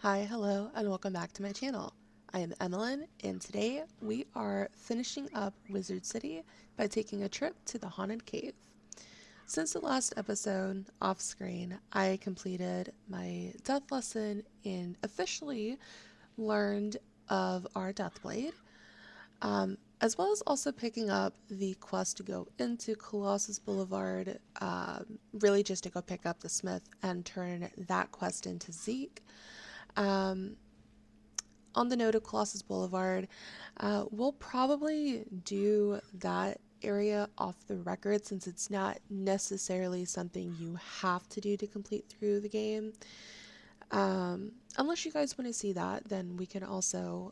Hi, hello, and welcome back to my channel. I am Emmaline, and today we are finishing up Wizard City by taking a trip to the Haunted Cave. Since the last episode, off screen, I completed my death lesson and officially learned of our Deathblade, as well as also picking up the quest to go into Colossus Boulevard, really just to go pick up the Smith and turn that quest into Zeke. On the note of Colossus Boulevard, we'll probably do that area off the record since it's not necessarily something you have to do to complete through the game. Unless you guys want to see that, then we can also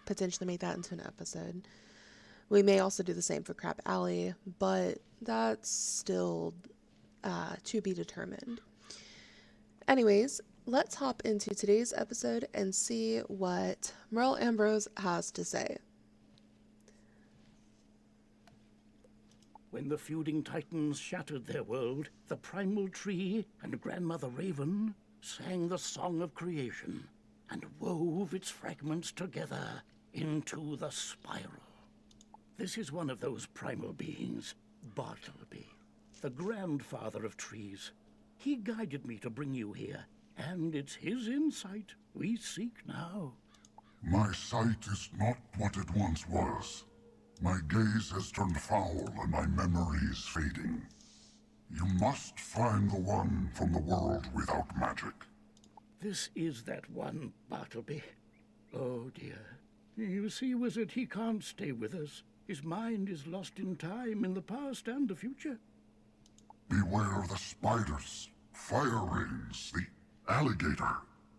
potentially make that into an episode. We may also do the same for Crap Alley, but that's still to be determined. Anyways, let's hop into today's episode and see what Merle Ambrose has to say. When the feuding titans shattered their world, the primal tree and Grandmother Raven sang the song of creation and wove its fragments together into the spiral. This is one of those primal beings, Bartleby, the grandfather of trees. He guided me to bring you here, and it's his insight we seek now. My sight is not what it once was. My gaze has turned foul and my memory is fading. You must find the one from the world without magic. This is that one, Bartleby. Oh dear. You see, Wizard, he can't stay with us. His mind is lost in time, in the past and the future. Beware the spiders, fire rings, the alligator,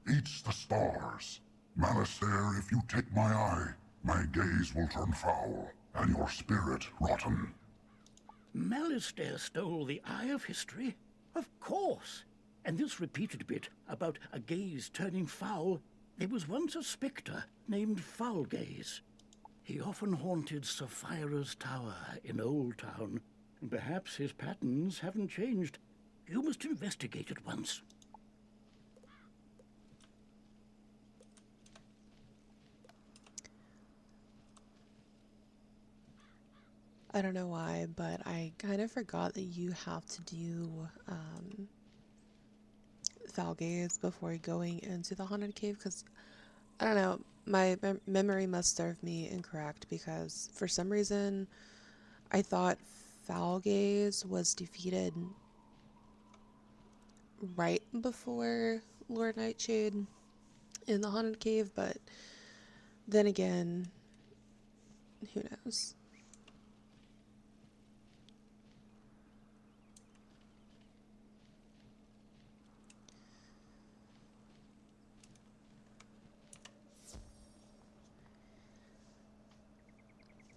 eats the stars. Malistaire, if you take my eye, my gaze will turn foul, and your spirit rotten. Malistaire stole the eye of history? Of course. And this repeated bit about a gaze turning foul, there was once a spectre named Foulgaze. He often haunted Sapphira's tower in Old Town. Perhaps his patterns haven't changed. You must investigate it once. I don't know why, but I kind of forgot that you have to do foul gaze before going into the haunted cave, because I don't know, my memory must serve me incorrect, because for some reason I thought foul gaze was defeated right before Lord Nightshade in the haunted cave, but then again, who knows?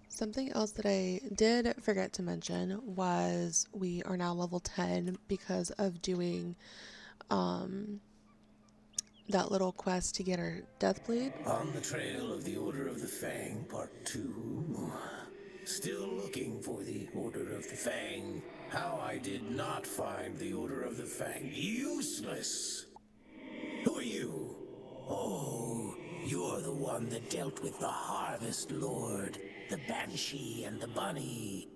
Something else that I did forget to mention was we are now level 10 because of doing that little quest to get our Deathblade. On the trail of the Order of the Fang, Part 2. Still looking for the Order of the Fang. How I did not find the Order of the Fang useless. Who are you? Oh, you're the one that dealt with the Harvest Lord, the Banshee and the Bunny.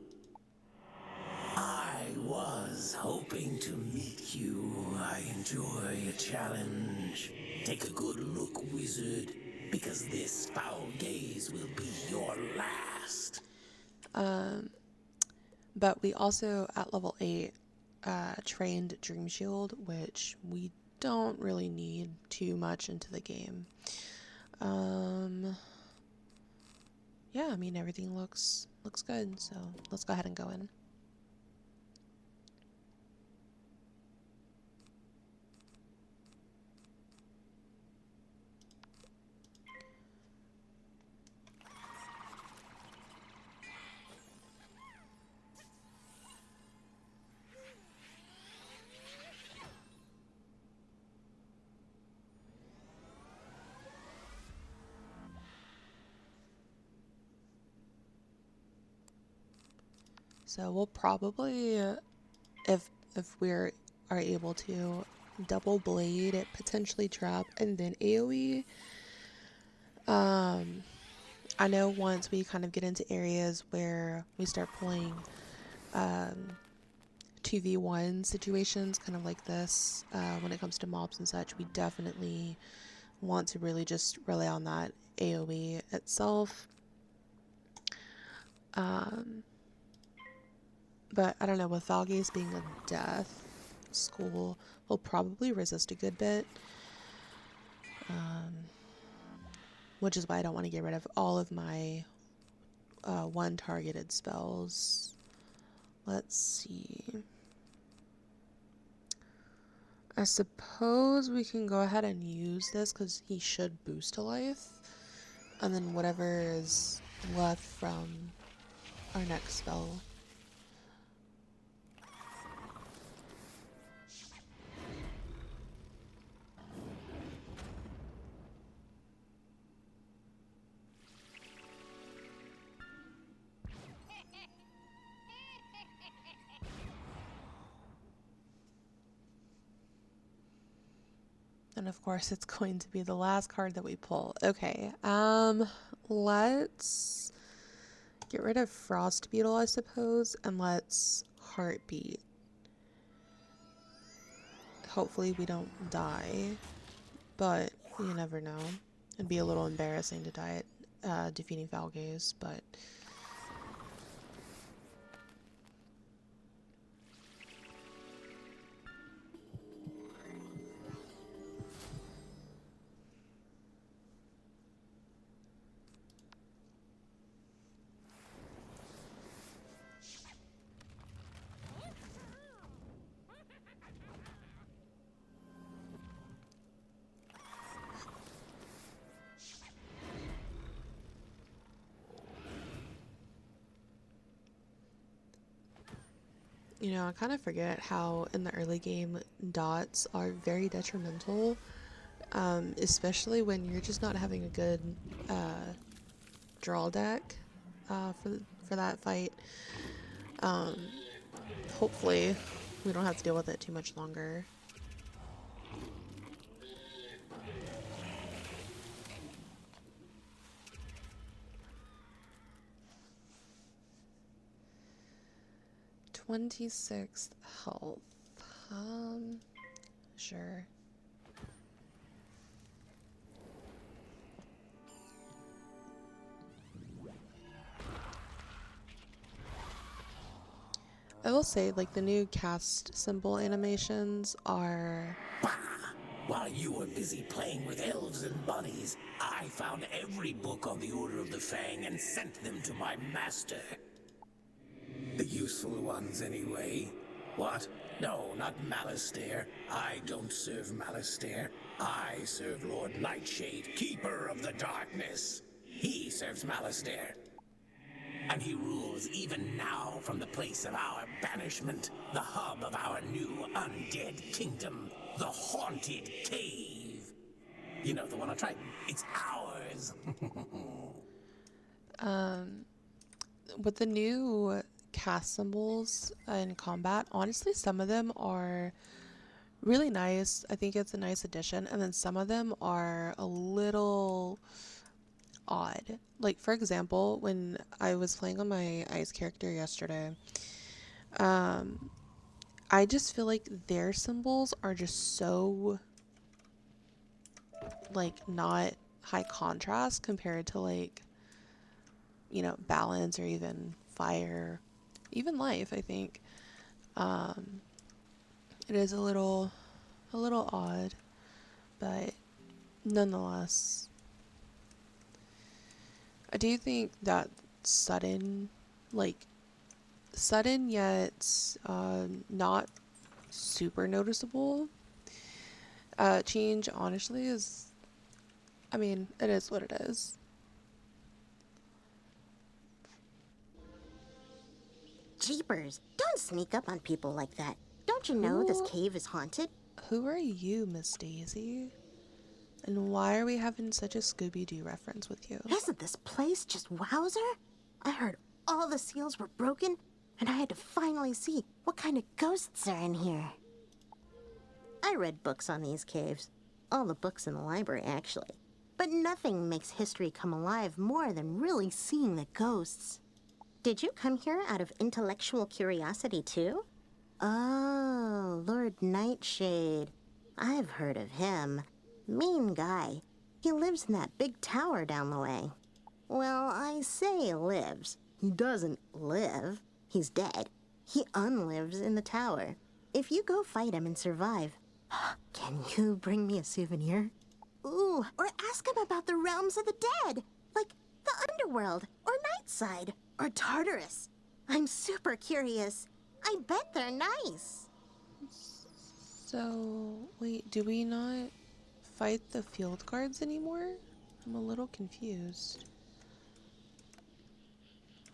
I was hoping to meet you. I enjoy a challenge. Take a good look, wizard, because this foul gaze will be your last. But we also, at level 8, trained Dream Shield, which we don't really need too much into the game. Yeah, I mean, everything looks good, so let's go ahead and go in. So we'll probably, if we are able to, double blade, potentially trap, and then AoE. I know once we kind of get into areas where we start pulling 2v1 situations, kind of like this, when it comes to mobs and such, we definitely want to really just rely on that AoE itself. But I don't know, with Valgaze being a death school, will probably resist a good bit. Which is why I don't want to get rid of all of my one targeted spells. Let's see. I suppose we can go ahead and use this because he should boost a life. And then whatever is left from our next spell. And of course it's going to be the last card that we pull. Okay, let's get rid of Frost Beetle, I suppose, and let's Heartbeat. Hopefully we don't die, but you never know. It'd be a little embarrassing to die at defeating Valgaze, but... You know, I kind of forget how in the early game dots are very detrimental, especially when you're just not having a good draw deck for that fight. Hopefully we don't have to deal with it too much longer. .26th health. Sure. I will say, like, the new cast symbol animations are... While you were busy playing with elves and bunnies, I found every book on the Order of the Fang and sent them to my master. The useful ones, anyway. What? No, not Malistaire. I don't serve Malistaire. I serve Lord Nightshade, Keeper of the Darkness. He serves Malistaire. And he rules even now from the place of our banishment, the hub of our new undead kingdom, the Haunted Cave. You know, the one on Triton. It's ours. With the new cast symbols in combat, honestly, some of them are really nice. I think it's a nice addition. And then some of them are a little odd. Like, for example, when I was playing on my ice character yesterday, I just feel like their symbols are just so, like, not high contrast compared to, like, you know, balance or even fire, even life. I think it is a little odd, but nonetheless, I do think that sudden yet not super noticeable change, honestly, is, I mean, it is what it is. Jeepers, don't sneak up on people like that. Don't you know this cave is haunted? Who are you, Miss Daisy? And why are we having such a Scooby-Doo reference with you? Isn't this place just wowzer? I heard all the seals were broken, and I had to finally see what kind of ghosts are in here. I read books on these caves. All the books in the library, actually. But nothing makes history come alive more than really seeing the ghosts. Did you come here out of intellectual curiosity, too? Oh, Lord Nightshade. I've heard of him. Mean guy. He lives in that big tower down the way. Well, I say lives. He doesn't live. He's dead. He unlives in the tower. If you go fight him and survive, can you bring me a souvenir? Ooh, or ask him about the realms of the dead, like the underworld, or Nightside, or Tartarus. I'm super curious. I bet they're nice. So, wait, do we not fight the field guards anymore? I'm a little confused.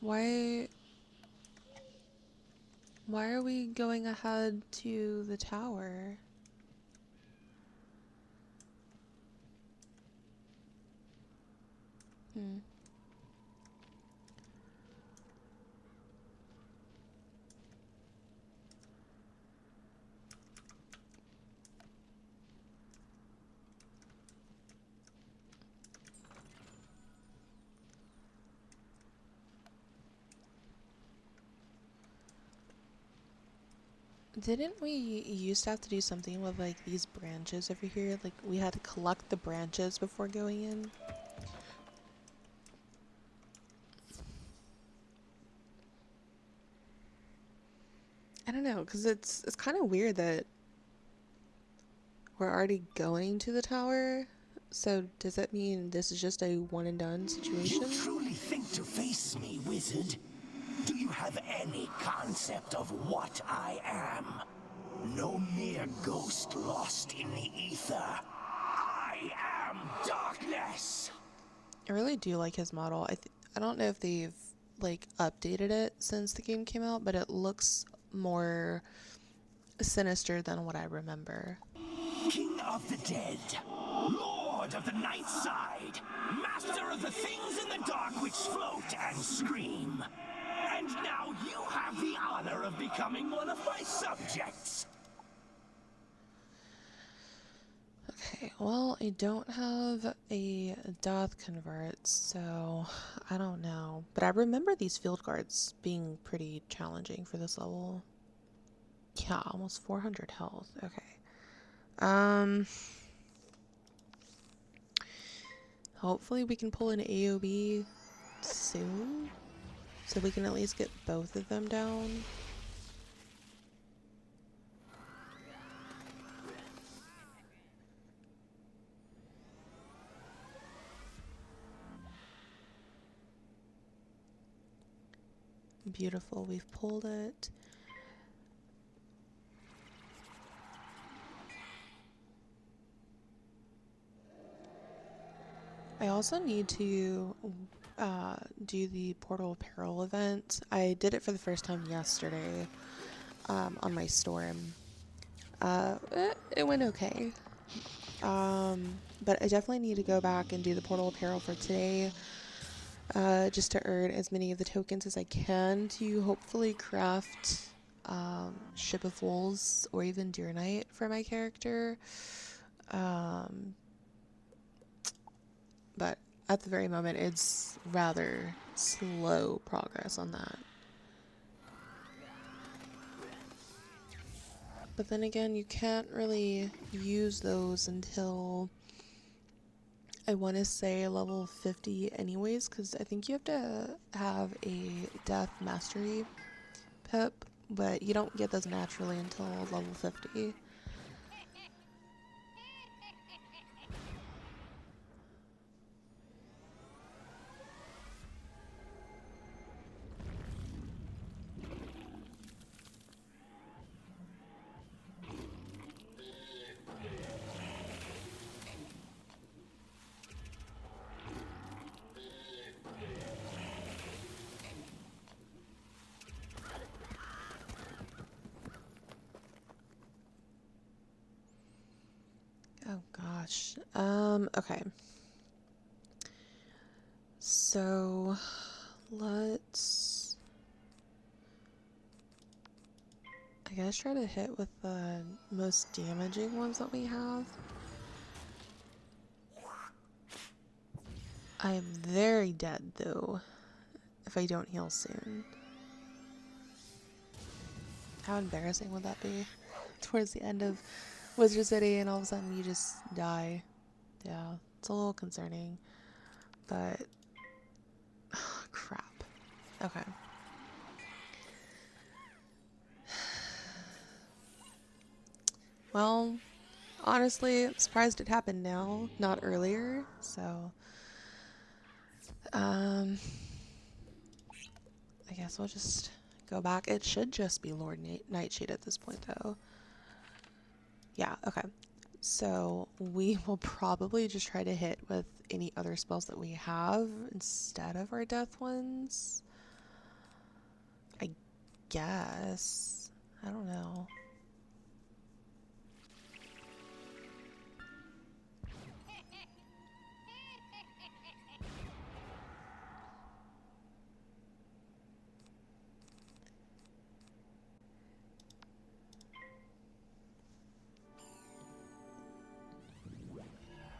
Why are we going ahead to the tower? Didn't we used to have to do something with like these branches over here? Like we had to collect the branches before going in? I don't know, because it's kind of weird that we're already going to the tower. So does that mean this is just a one and done situation? You truly think to face me, wizard? Do you have any concept of what I am? No mere ghost lost in the ether. I am darkness! I really do like his model. I don't know if they've like updated it since the game came out, but it looks more sinister than what I remember. King of the dead, Lord of the Nightside, Master of the things in the dark which float and scream. And now you have the honor of becoming one of my subjects. Okay, well, I don't have a death convert, so I don't know. But I remember these field guards being pretty challenging for this level. Yeah, almost 400 health. Okay. Hopefully we can pull an AoB soon, so we can at least get both of them down. Beautiful, we've pulled it. I also need to do the Portal Apparel event. I did it for the first time yesterday on my storm. It went okay. But I definitely need to go back and do the Portal Apparel for today. Just to earn as many of the tokens as I can to hopefully craft Ship of Wolves or even Deer Knight for my character. But at the very moment, it's rather slow progress on that. But then again, you can't really use those until I want to say level 50 anyways, because I think you have to have a death mastery pip, but you don't get those naturally until level 50. Oh gosh. Okay. So I guess try to hit with the most damaging ones that we have. I am very dead though, if I don't heal soon. How embarrassing would that be? Towards the end of Wizard City and all of a sudden you just die. Yeah, it's a little concerning. But, oh, crap. Okay. Well, honestly, I'm surprised it happened now, not earlier, so, I guess we'll just go back. It should just be Lord Nightshade at this point, though. Yeah, okay. So, we will probably just try to hit with any other spells that we have instead of our death ones. I guess. I don't know.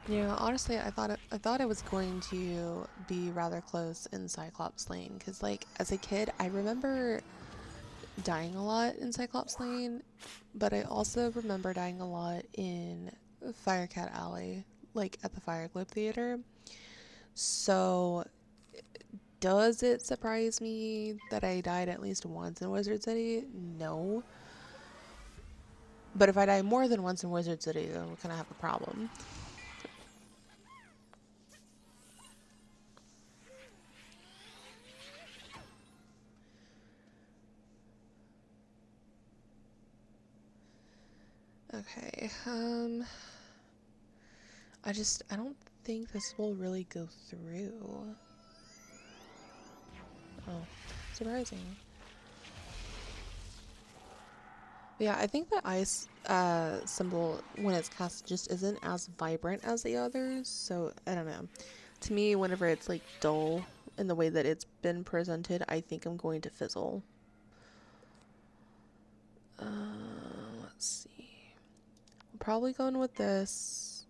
You know, honestly, I thought it was going to be rather close in Cyclops Lane, because, like, as a kid, I remember dying a lot in Cyclops Lane, but I also remember dying a lot in Firecat Alley, like, at the Fire Globe Theater. So, does it surprise me that I died at least once in Wizard City? No. But if I die more than once in Wizard City, then we're gonna have a problem. Okay, I don't think this will really go through. Oh, surprising. Yeah, I think the ice symbol when it's cast just isn't as vibrant as the others, so I don't know. To me, whenever it's like dull in the way that it's been presented, I think I'm going to fizzle. Let's see. I'm probably going with this,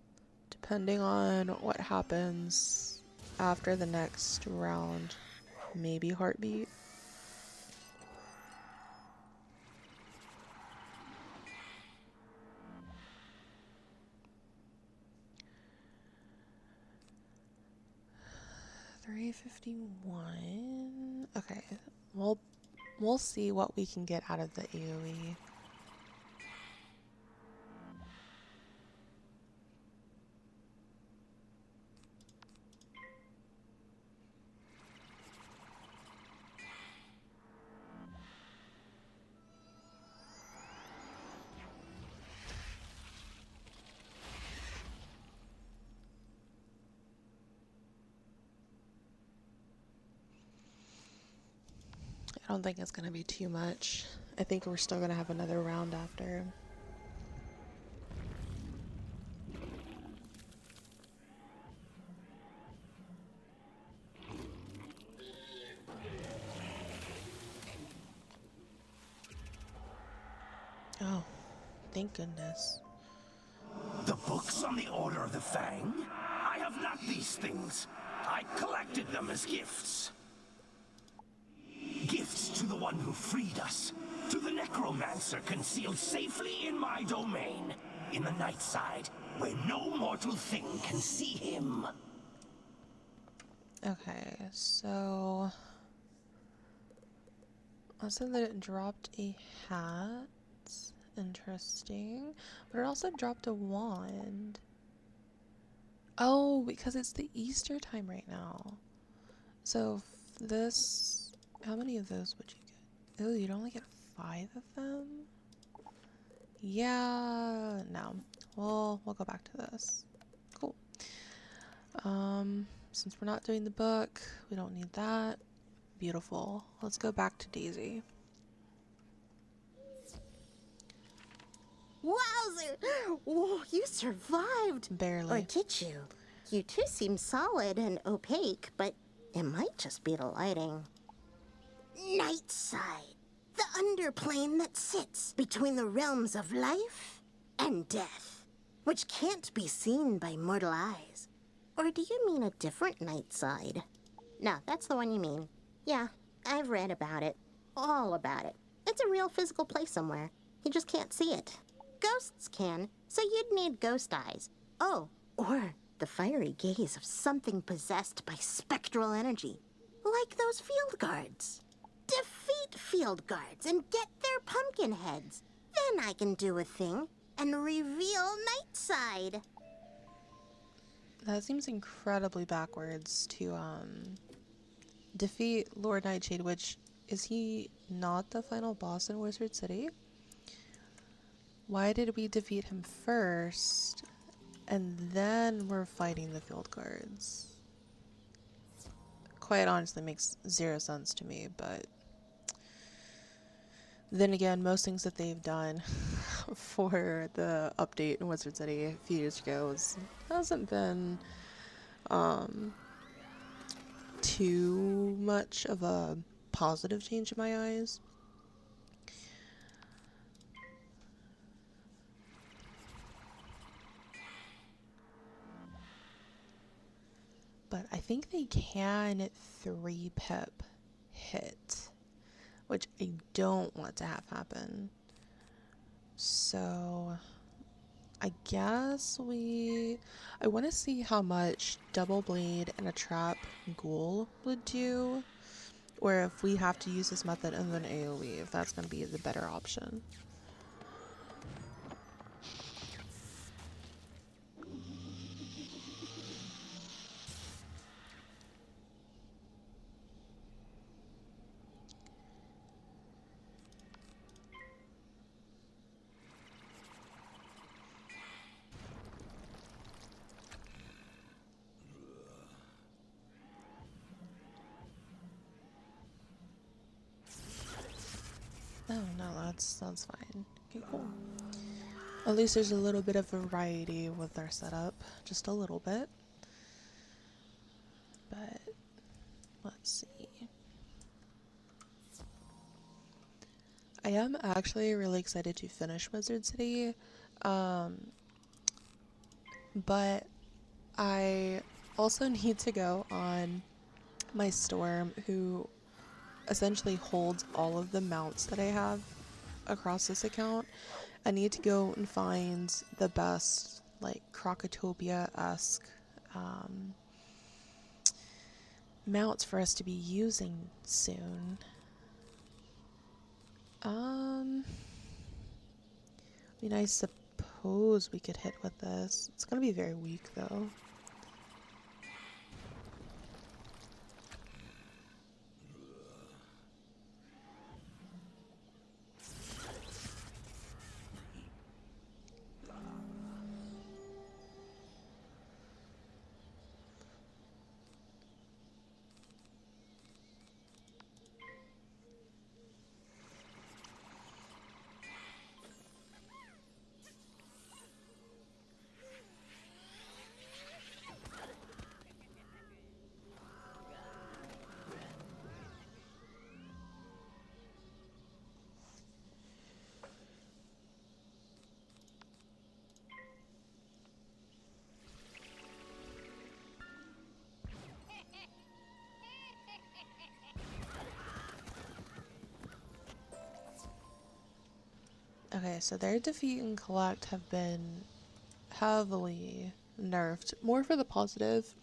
depending on what happens after the next round. Maybe Heartbeat. $351. Okay, we'll see what we can get out of the AoE. I don't think it's gonna be too much. I think we're still gonna have another round after. Oh, thank goodness. The books on the Order of the Fang? I have not these things. I collected them as gifts. Gifts to the one who freed us. To the necromancer concealed safely in my domain. In the night side, where no mortal thing can see him. Okay, so I said that it dropped a hat. Interesting. But it also dropped a wand. Oh, because it's the Easter time right now. So this, how many of those would you get? Oh, you'd only get 5 of them? Yeah, no. We'll go back to this. Cool. Since we're not doing the book, we don't need that. Beautiful. Let's go back to Daisy. Wowzer! Whoa, you survived! Barely. Or did you? You two seem solid and opaque, but it might just be the lighting. Nightside! The underplane that sits between the realms of life and death, which can't be seen by mortal eyes. Or do you mean a different night side? No, that's the one you mean. Yeah, I've read about it. All about it. It's a real physical place somewhere. You just can't see it. Ghosts can, so you'd need ghost eyes. Oh, or the fiery gaze of something possessed by spectral energy. Like those field guards. Defeat field guards and get their pumpkin heads. Then I can do a thing and reveal Nightside. That seems incredibly backwards to defeat Lord Nightshade, which is he not the final boss in Wizard City? Why did we defeat him first and then we're fighting the field guards? Quite honestly makes zero sense to me, but then again, most things that they've done for the update in Wizard City a few years ago hasn't been too much of a positive change in my eyes. But I think they can 3-pip hit, which I don't want to have happen. So I guess I want to see how much double blade and a trap ghoul would do, or if we have to use this method and then AoE, if that's going to be the better option. Oh no, that's fine. Okay, cool. At least there's a little bit of variety with our setup, just a little bit. But let's see. I am actually really excited to finish Wizard City, but I also need to go on my Storm, who essentially holds all of the mounts that I have across this account. I need to go and find the best, like, Crocotopia-esque mounts for us to be using soon. I mean, I suppose we could hit with this. It's gonna be very weak, though. Okay, so their defeat and collect have been heavily nerfed, more for the positive,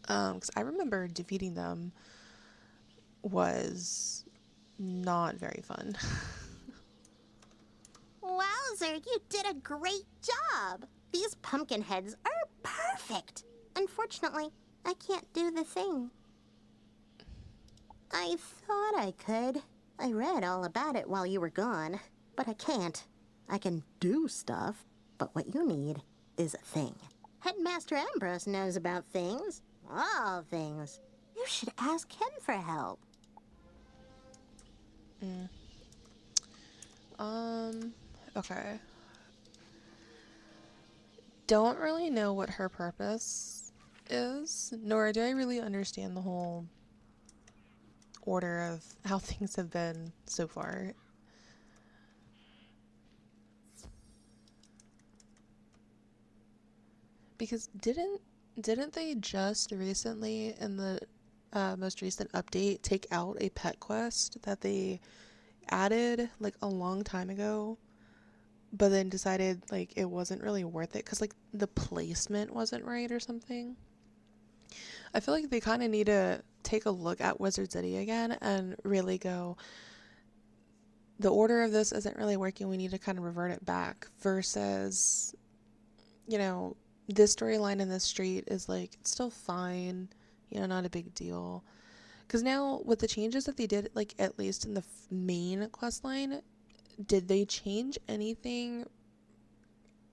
because I remember defeating them was not very fun. Wowzer, you did a great job. These pumpkin heads are perfect. Unfortunately, I can't do the thing. I thought I could. I read all about it while you were gone, but I can't. I can do stuff, but what you need is a thing. Headmaster Ambrose knows about things. All things. You should ask him for help. Okay. Don't really know what her purpose is, nor do I really understand the whole order of how things have been so far. Because didn't they just recently, in the most recent update, take out a pet quest that they added like a long time ago, but then decided like it wasn't really worth it because like the placement wasn't right or something? I feel like they kind of need to take a look at Wizard City again and really go, the order of this isn't really working, we need to kind of revert it back, versus, you know, this storyline in this street is like, it's still fine, you know, not a big deal. Because now with the changes that they did, like at least in the main quest line, did they change anything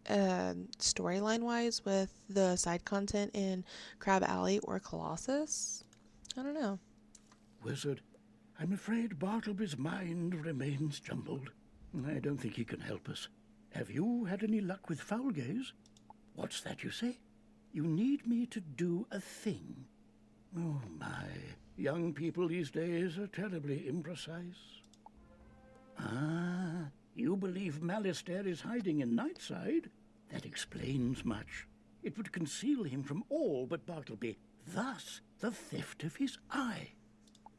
storyline wise with the side content in Crab Alley or Colossus? I don't know. Wizard, I'm afraid Bartleby's mind remains jumbled. I don't think he can help us. Have you had any luck with Foul Gaze? What's that you say? You need me to do a thing. Oh my, young people these days are terribly imprecise. Ah, you believe Malistaire is hiding in Nightside? That explains much. It would conceal him from all but Bartleby, thus the theft of his eye.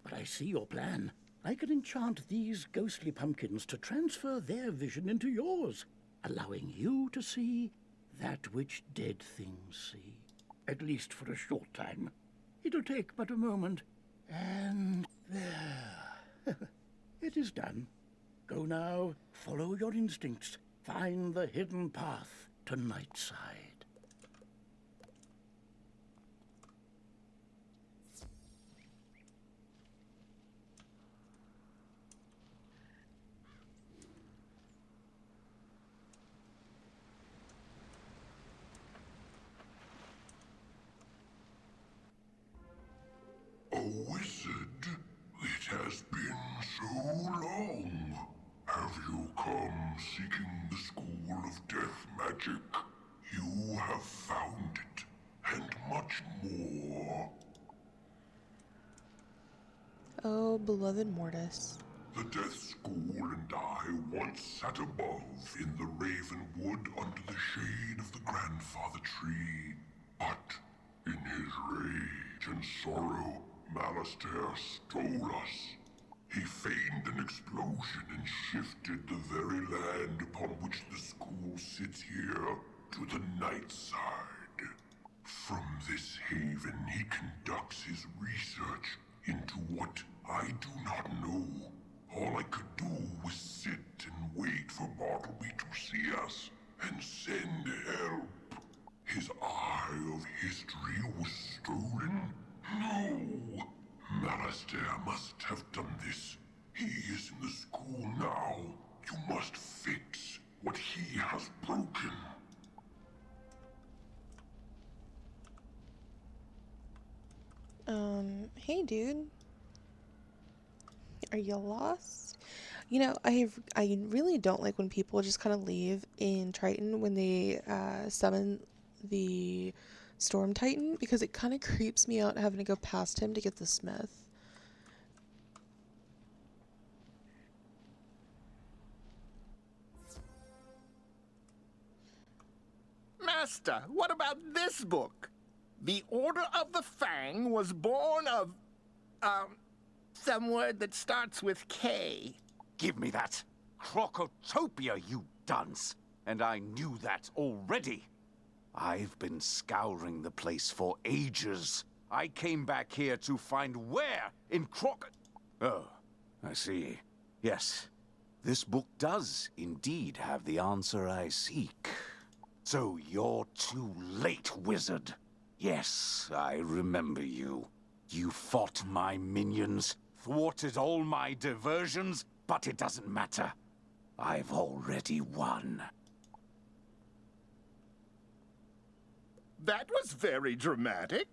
But I see your plan. I can enchant these ghostly pumpkins to transfer their vision into yours, allowing you to see that which dead things see. At least for a short time. It'll take but a moment, and there. It is done. Go now, follow your instincts, find the hidden path to Nightside. A wizard? It has been so long. Have you come seeking the school of death magic? You have found it, and much more. Oh, beloved Mortis. The Death School and I once sat above in the Ravenwood under the shade of the grandfather tree. But in his rage and sorrow, Malistaire stole us. He feigned an explosion and shifted the very land upon which the school sits here to the night side. From this haven he conducts his research into what I do not know. All I could do was sit and wait for Bartleby to see us and send help. His eye of history was stolen? No! Malistaire must have done this. He is in the school now. You must fix what he has broken. Hey dude. Are you lost? You know, I really don't like when people just kind of leave in Triton when they summon the Storm Titan, because it kind of creeps me out having to go past him to get the Smith. Master, what about this book? The Order of the Fang was born of, some word that starts with K. Give me that. Crocotopia, you dunce. And I knew that already. I've been scouring the place for ages. I came back here to find where in Oh, I see. Yes, this book does indeed have the answer I seek. So you're too late, wizard. Yes, I remember you. You fought my minions, thwarted all my diversions, but it doesn't matter. I've already won. That was very dramatic.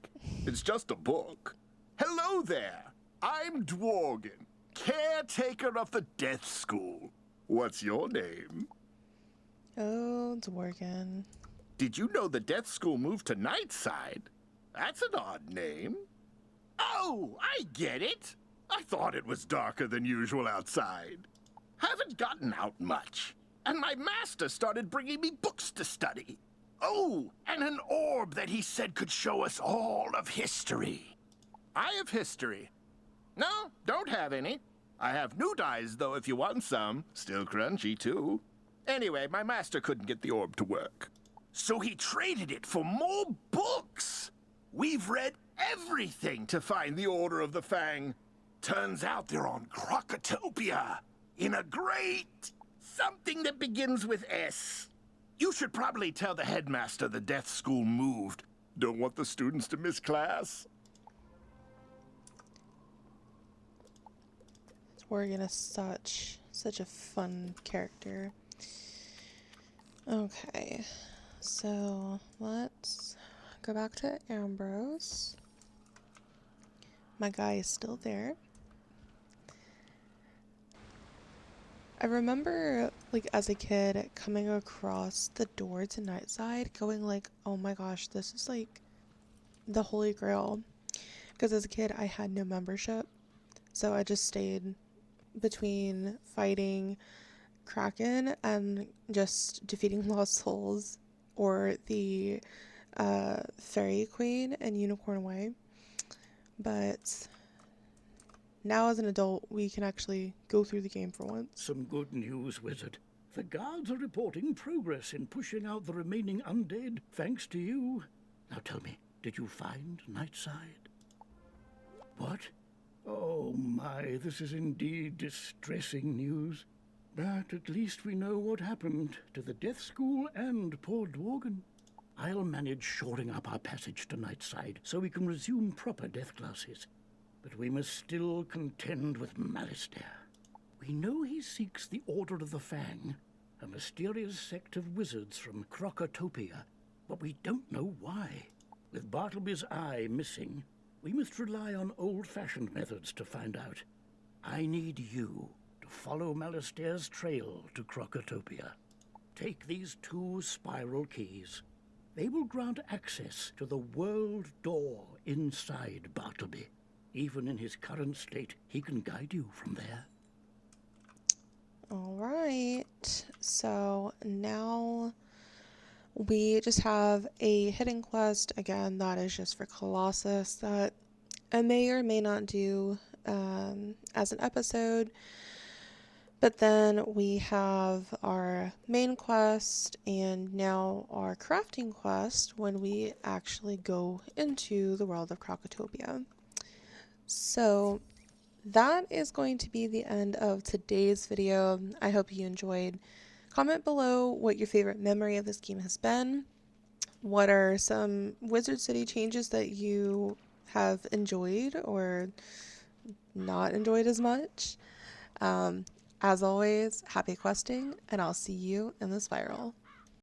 It's just a book. Hello there. I'm Dworgyn, caretaker of the Death School. What's your name? Oh, Dworgyn. Did you know the Death School moved to Nightside? That's an odd name. Oh, I get it. I thought it was darker than usual outside. Haven't gotten out much. And my master started bringing me books to study. Oh, and an orb that he said could show us all of history. I have history. No, don't have any. I have new dyes, though, if you want some. Still crunchy, too. Anyway, my master couldn't get the orb to work. So he traded it for more books. We've read everything to find the Order of the Fang. Turns out they're on Crocotopia, in a great something that begins with S. You should probably tell the headmaster the death school moved. Don't want the students to miss class. Dworgyn is such a fun character. Okay, so let's go back to Ambrose. My guy is still there. I remember, like, as a kid, coming across the door to Nightside, going like, oh my gosh, this is like the Holy Grail. Because as a kid, I had no membership, so I just stayed between fighting Kraken and just defeating Lost Souls or the Fairy Queen in Unicorn Way. But now as an adult, we can actually go through the game for once. Some good news, Wizard. The guards are reporting progress in pushing out the remaining undead, thanks to you. Now tell me, did you find Nightside? What? Oh my, this is indeed distressing news. But at least we know what happened to the Death School and poor Dworgyn. I'll manage shoring up our passage to Nightside so we can resume proper death classes. But we must still contend with Malistaire. We know he seeks the Order of the Fang, a mysterious sect of wizards from Crocotopia, but we don't know why. With Bartleby's eye missing, we must rely on old-fashioned methods to find out. I need you to follow Malistaire's trail to Crocotopia. Take these 2 spiral keys. They will grant access to the world door inside Bartleby. Even in his current state, he can guide you from there. Alright, so now we just have a hidden quest, again, that is just for Colossus, that I may or may not do as an episode. But then we have our main quest and now our crafting quest when we actually go into the world of Crocotopia. So that is going to be the end of today's video. I hope you enjoyed. Comment below what your favorite memory of this game has been. What are some Wizard City changes that you have enjoyed or not enjoyed as much? As always, happy questing, and I'll see you in the spiral.